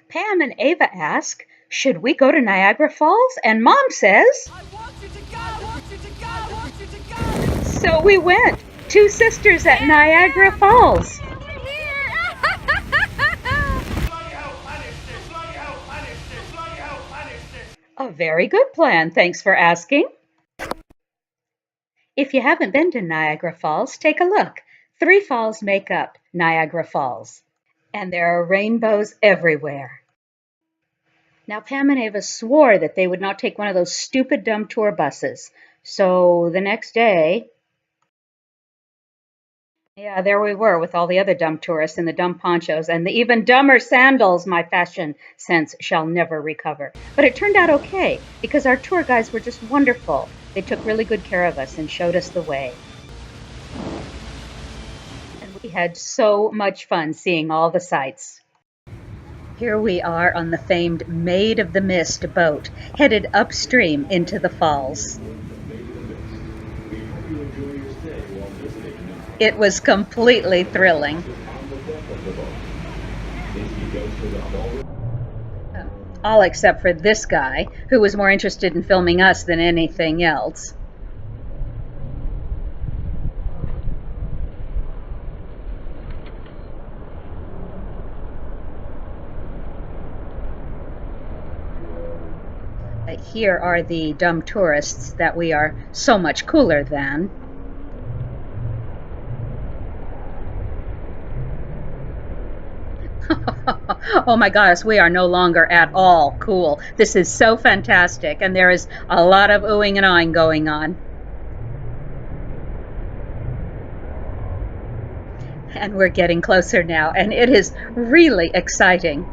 Pam and Ava ask, should we go to Niagara Falls? And Mom says, I want you to go! I want you to go! I want you to go! so we went. Two sisters at Niagara Yeah, Falls. we're here! A very good plan, thanks for asking. If you haven't been to Niagara Falls, take a look. Three falls make up Niagara Falls, and there are rainbows everywhere. Now, Pam and Ava swore that they would not take one of those stupid dumb tour buses. So the next day, yeah, there we were with all the other dumb tourists in the dumb ponchos and the even dumber sandals my fashion sense shall never recover. But it turned out okay because our tour guides were just wonderful. They took really good care of us and showed us the way. And we had so much fun seeing all the sights. Here we are on the famed Maid of the Mist boat, headed upstream into the falls. It was completely thrilling. All except for this guy, who was more interested in filming us than anything else. Here are the dumb tourists that we are so much cooler than. Oh my gosh, we are no longer at all cool. This is so fantastic, and there is a lot of oohing and ahhing going on. And we're getting closer now, and it is really exciting.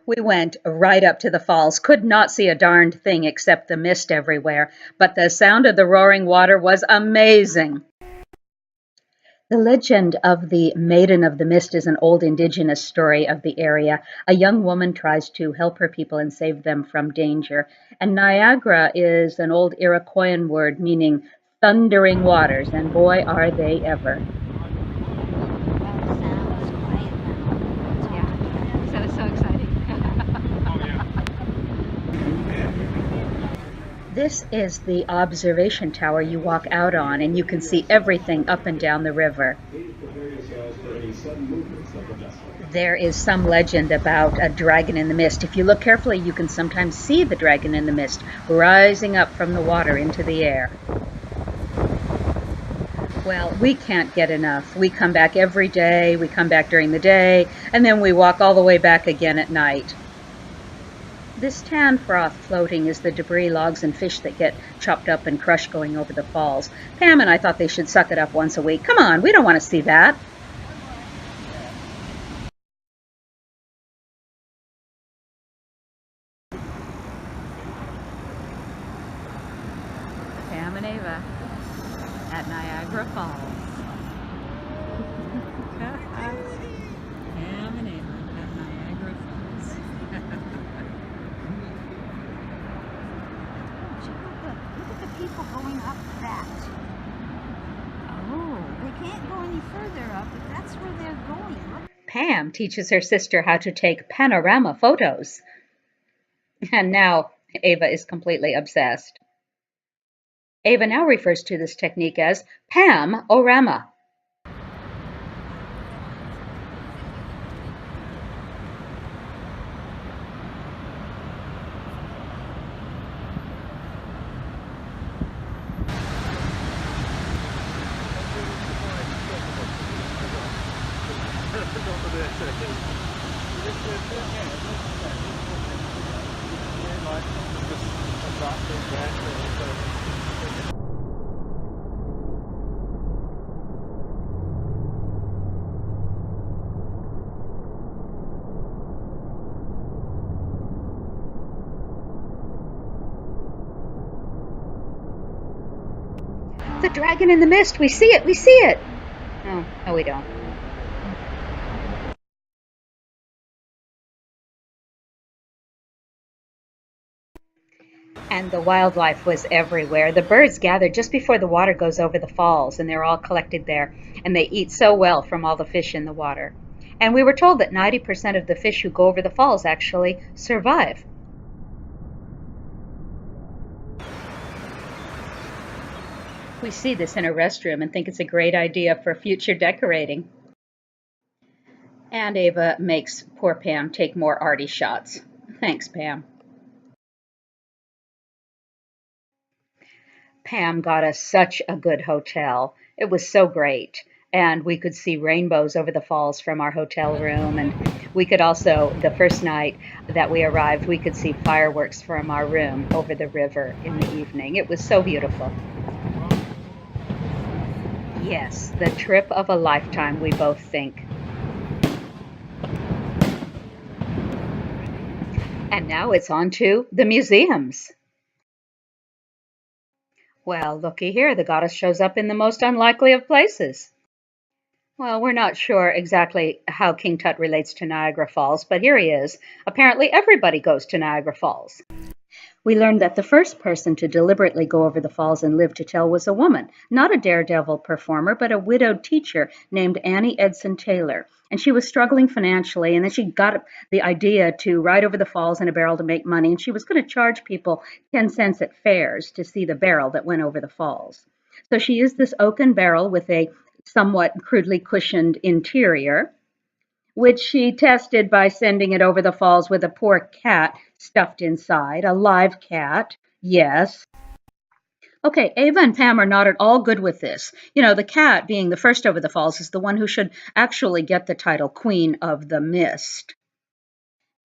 We went right up to the falls, could not see a darned thing except the mist everywhere, but the sound of the roaring water was amazing. The legend of the Maiden of the Mist is an old indigenous story of the area. A young woman tries to help her people and save them from danger. And Niagara is an old Iroquoian word meaning thundering waters, and boy, are they ever. This is the observation tower you walk out on, and you can see everything up and down the river. There is some legend about a dragon in the mist. If you look carefully, you can sometimes see the dragon in the mist rising up from the water into the air. Well, we can't get enough. We come back every day, we come back during the day, and then we walk all the way back again at night. This tan froth floating is the debris, logs, and fish that get chopped up and crushed going over the falls. Pam and I thought they should suck it up once a week. Come on, we don't want to see that. Pam and Ava at Niagara Falls. Pam and Ava at Niagara Falls. Look at the people going up that. Oh, they can't go any further up, but that's where they're going. Look. Pam teaches her sister how to take panorama photos. And now Ava is completely obsessed. Ava now refers to this technique as Pam-orama. The dragon in the mist! We see it! We see it! Oh, no, we don't. And the wildlife was everywhere. The birds gathered just before the water goes over the falls, and they're all collected there. And they eat so well from all the fish in the water. And we were told that 90% of the fish who go over the falls actually survive. We see this in a restroom and think it's a great idea for future decorating. And Ava makes poor Pam take more arty shots. Thanks, Pam. Pam got us such a good hotel. It was so great. And we could see rainbows over the falls from our hotel room. And we could also, the first night that we arrived, we could see fireworks from our room over the river in the evening. It was so beautiful. Yes, the trip of a lifetime, we both think. And now it's on to the museums. Well, looky here, the goddess shows up in the most unlikely of places. Well, we're not sure exactly how King Tut relates to Niagara Falls, but here he is. Apparently everybody goes to Niagara Falls. We learned that the first person to deliberately go over the falls and live to tell was a woman, not a daredevil performer, but a widowed teacher named Annie Edson Taylor. And she was struggling financially, and then she got the idea to ride over the falls in a barrel to make money, and she was going to charge people 10 cents at fairs to see the barrel that went over the falls. So she used this oaken barrel with a somewhat crudely cushioned interior, which she tested by sending it over the falls with a poor cat stuffed inside, a live cat, yes. Okay, Ava and Pam are not at all good with this. You know, the cat, being the first over the falls, is the one who should actually get the title Queen of the Mist.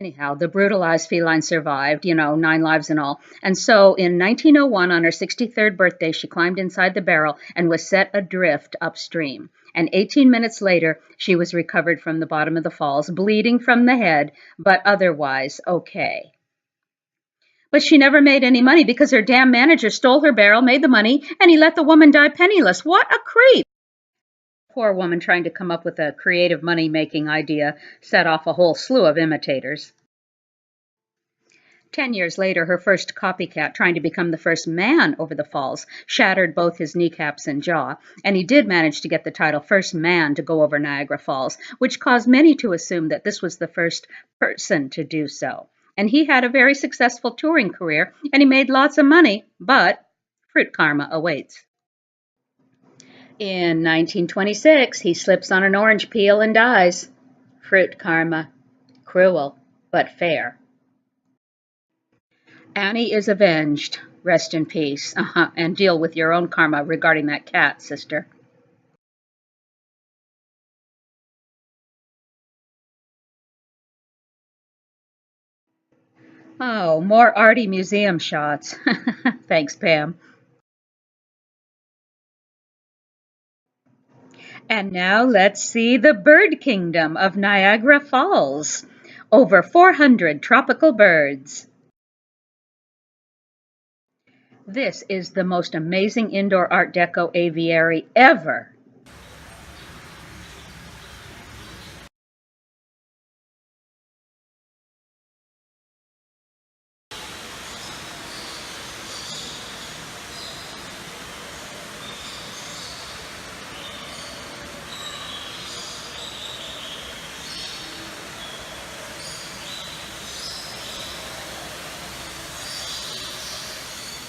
Anyhow, the brutalized feline survived, 9 lives in all. And so in 1901, on her 63rd birthday, she climbed inside the barrel and was set adrift upstream. And 18 minutes later, she was recovered from the bottom of the falls, bleeding from the head, but otherwise okay. But she never made any money because her damn manager stole her barrel, made the money, and he let the woman die penniless. What a creep! Poor woman trying to come up with a creative money-making idea set off a whole slew of imitators. 10 years later, her first copycat, trying to become the first man over the falls, shattered both his kneecaps and jaw, and he did manage to get the title first man to go over Niagara Falls, which caused many to assume that this was the first person to do so. And he had a very successful touring career, and he made lots of money, but fruit karma awaits. In 1926, he slips on an orange peel and dies. Fruit karma. Cruel, but fair. Annie is avenged. Rest in peace. And deal with your own karma regarding that cat, sister. Oh, more arty museum shots. Thanks, Pam. And now let's see the bird kingdom of Niagara Falls. Over 400 tropical birds. This is the most amazing indoor Art Deco aviary ever.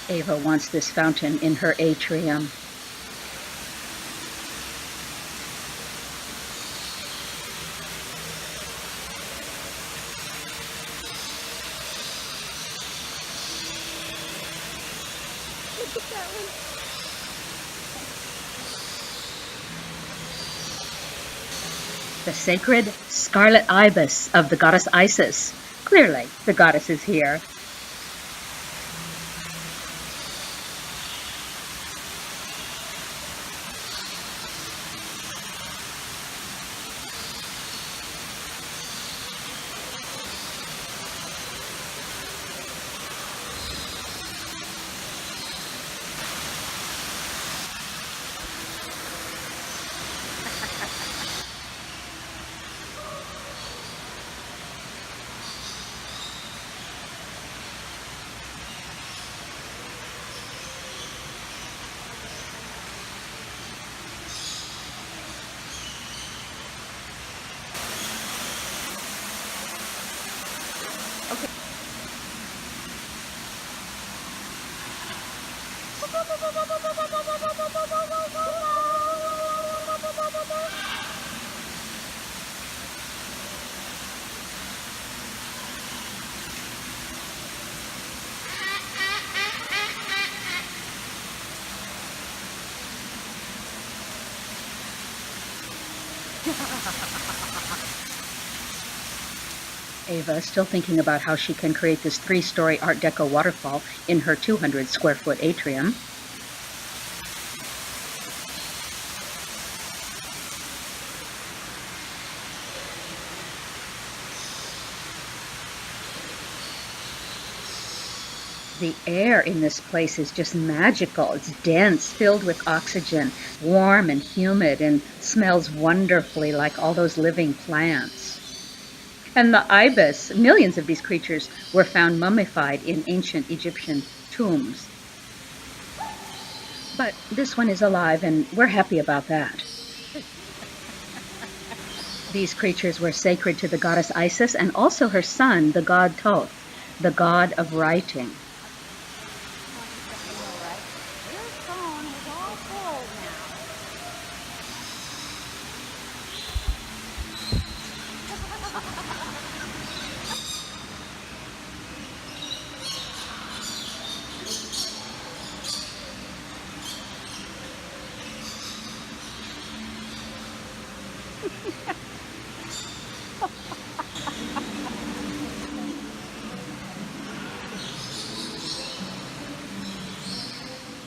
Ava wants this fountain in her atrium. Look at that one. The sacred scarlet ibis of the goddess Isis. Clearly, the goddess is here. Ava, still thinking about how she can create this 3-story Art Deco waterfall in her 200 square foot atrium. The air in this place is just magical. It's dense, filled with oxygen, warm and humid, and smells wonderfully like all those living plants. And the ibis, millions of these creatures were found mummified in ancient Egyptian tombs. But this one is alive, and we're happy about that. These creatures were sacred to the goddess Isis and also her son, the god Thoth, the god of writing. Your phone is all full now.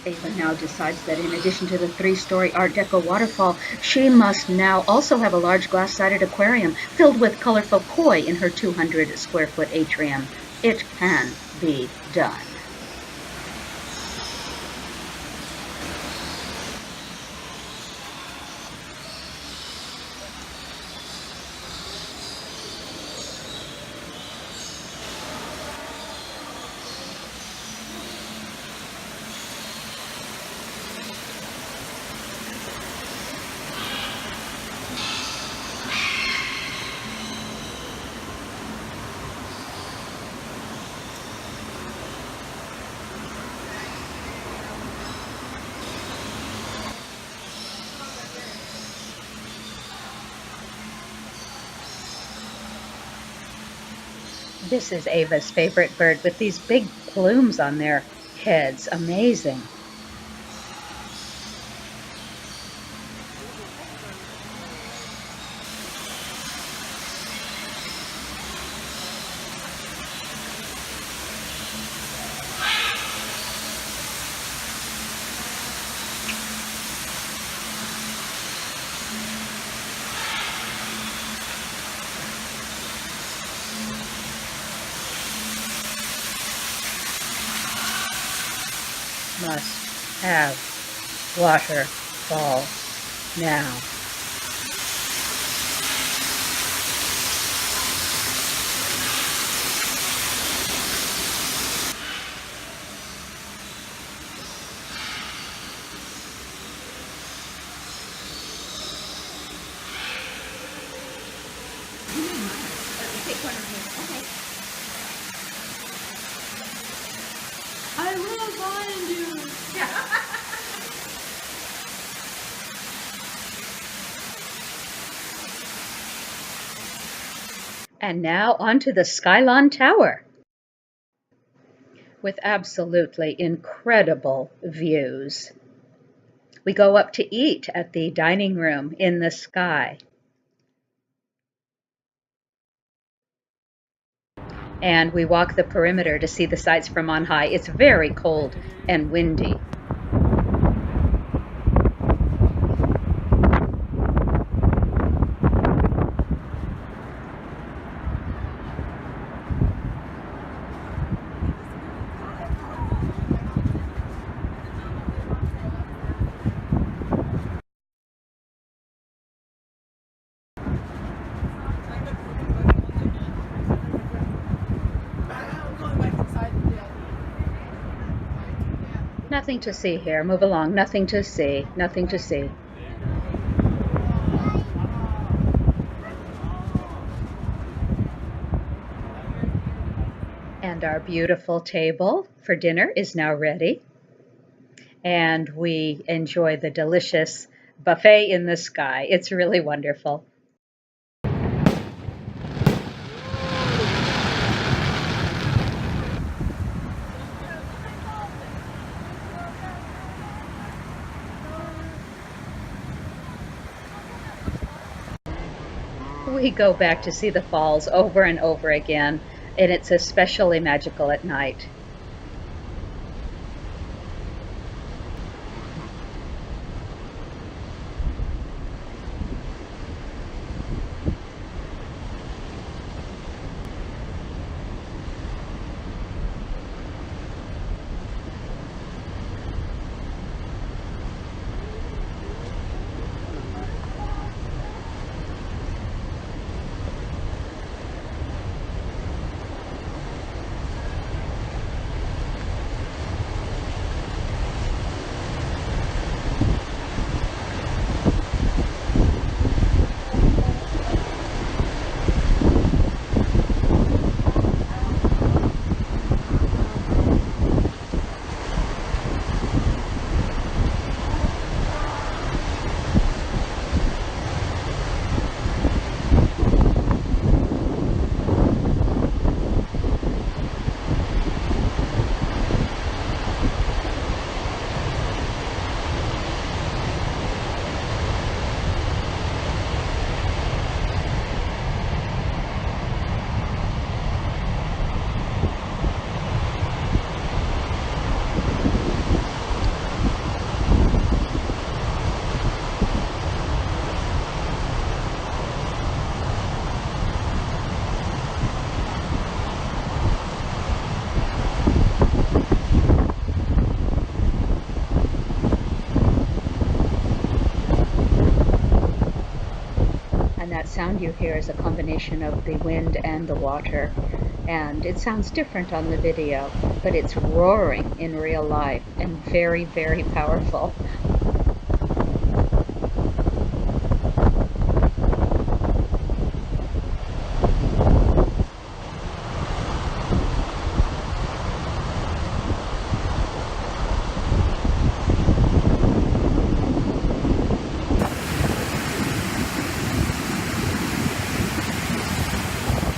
Ava now decides that in addition to the 3-story Art Deco waterfall, she must now also have a large glass-sided aquarium filled with colorful koi in her 200 square foot atrium. It can be done. This is Ava's favorite bird with these big plumes on their heads. Amazing. Must have waterfall now. I will find you. And now onto the Skylon Tower with absolutely incredible views. We go up to eat at the dining room in the sky. And we walk the perimeter to see the sights from on high. It's very cold and windy. Nothing to see here. Move along. Nothing to see. Nothing to see. And our beautiful table for dinner is now ready. And we enjoy the delicious buffet in the sky. It's really wonderful. We go back to see the falls over and over again, and it's especially magical at night. And that sound you hear is a combination of the wind and the water. And it sounds different on the video, but it's roaring in real life and very, very powerful.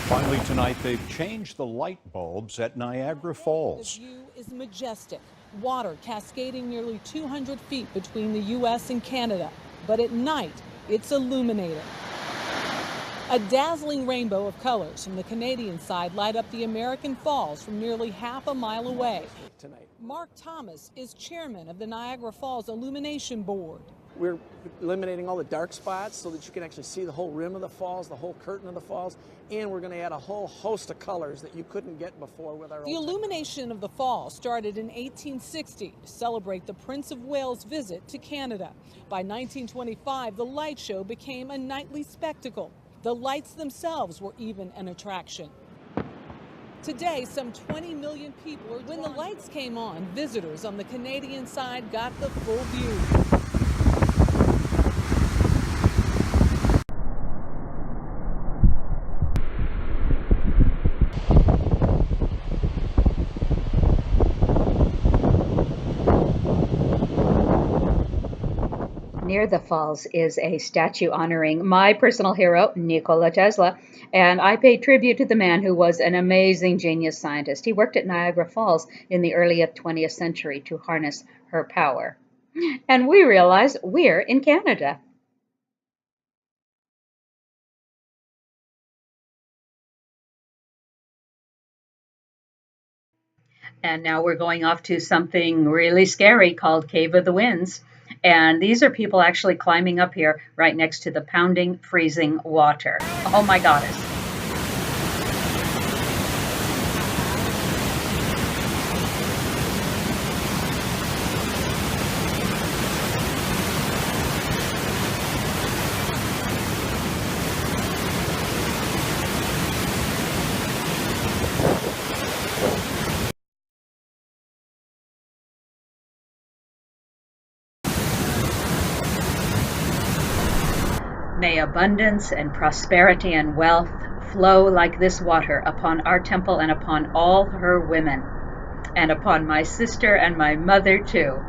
Finally tonight, they've changed the light bulbs at Niagara Falls. The view is majestic. Water cascading nearly 200 feet between the U.S. and Canada. But at night, it's illuminating. A dazzling rainbow of colors from the Canadian side light up the American Falls from nearly half a mile away. Mark Thomas is chairman of the Niagara Falls Illumination Board. We're eliminating all the dark spots so that you can actually see the whole rim of the falls, the whole curtain of the falls, and we're going to add a whole host of colors that you couldn't get before with our The illumination of the falls started in 1860 to celebrate the Prince of Wales' visit to Canada. By 1925, the light show became a nightly spectacle. The lights themselves were even an attraction. Today, some 20 million people are. When the lights came on, visitors on the Canadian side got the full view. Near the falls is a statue honoring my personal hero, Nikola Tesla, and I pay tribute to the man who was an amazing genius scientist. He worked at Niagara Falls in the early 20th century to harness her power. And we realize we're in Canada. And now we're going off to something really scary called Cave of the Winds. And these are people actually climbing up here right next to the pounding, freezing water. Oh my goddess. May abundance and prosperity and wealth flow like this water upon our temple and upon all her women, and upon my sister and my mother too.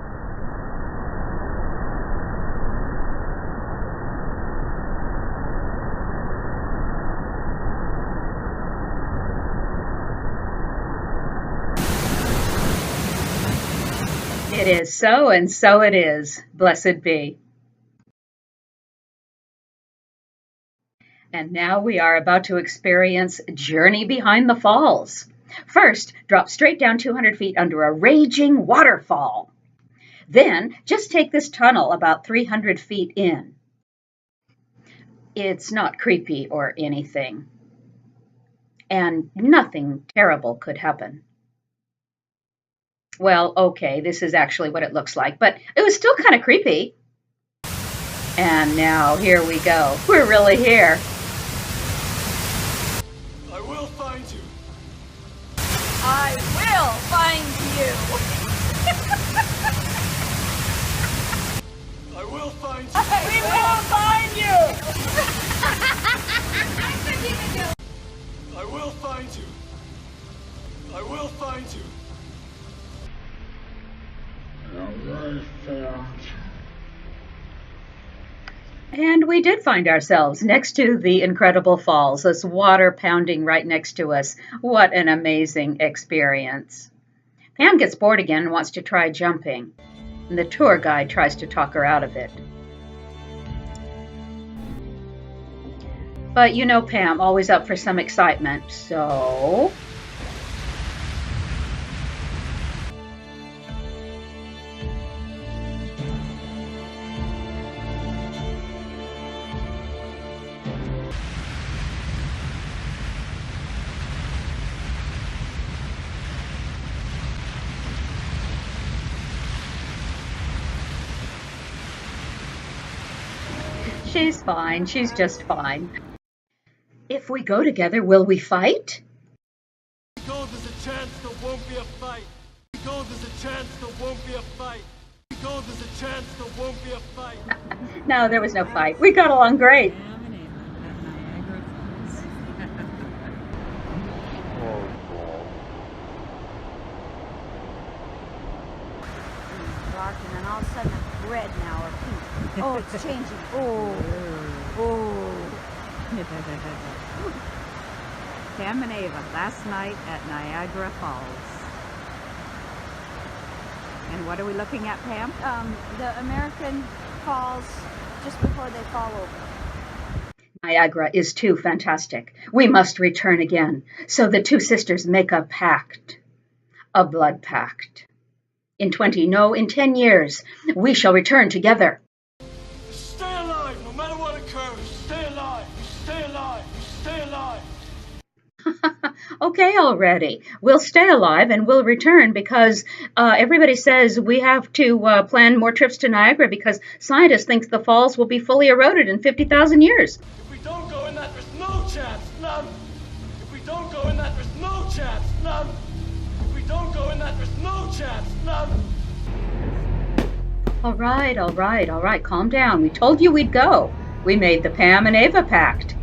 It is so, and so it is. Blessed be. And now we are about to experience Journey Behind the Falls. First, drop straight down 200 feet under a raging waterfall. Then, just take this tunnel about 300 feet in. It's not creepy or anything. And nothing terrible could happen. Well, okay, this is actually what it looks like, but it was still kind of creepy. And now, here we go. We're really here. I will find you. I will find you. I will find you. We will find you. I will find you. I will find you. And we did find ourselves next to the incredible falls, this water pounding right next to us. What an amazing experience. Pam gets bored again and wants to try jumping, and the tour guide tries to talk her out of it. But you know Pam, always up for some excitement, so... She's fine. She's just fine. If we go together, will we fight? Because there's a chance there won't be a fight. Because there's a chance there won't be a fight. Because there's a chance there won't be a fight. No, there was no fight. We got along great. Pam and Ava at Niagara Dark, and then all of a sudden it's red now or pink. Oh, it's changing. Oh. Pam and Ava last night at Niagara Falls. And what are we looking at, Pam? The American Falls just before they fall over. Niagara is too fantastic. We must return again. So the two sisters make a pact. A blood pact. In 10 years, we shall return together. Stay alive, no matter what occurs. Stay alive. Stay alive. Stay alive. Okay, already. We'll stay alive and we'll return because everybody says we have to plan more trips to Niagara because scientists think the falls will be fully eroded in 50,000 years. If we don't go in that, there's no chance. None. If we don't go in that, there's no chance. None. If we don't go in that, there's no chance. None. All right. Calm down. We told you we'd go. We made the Pam and Ava pact.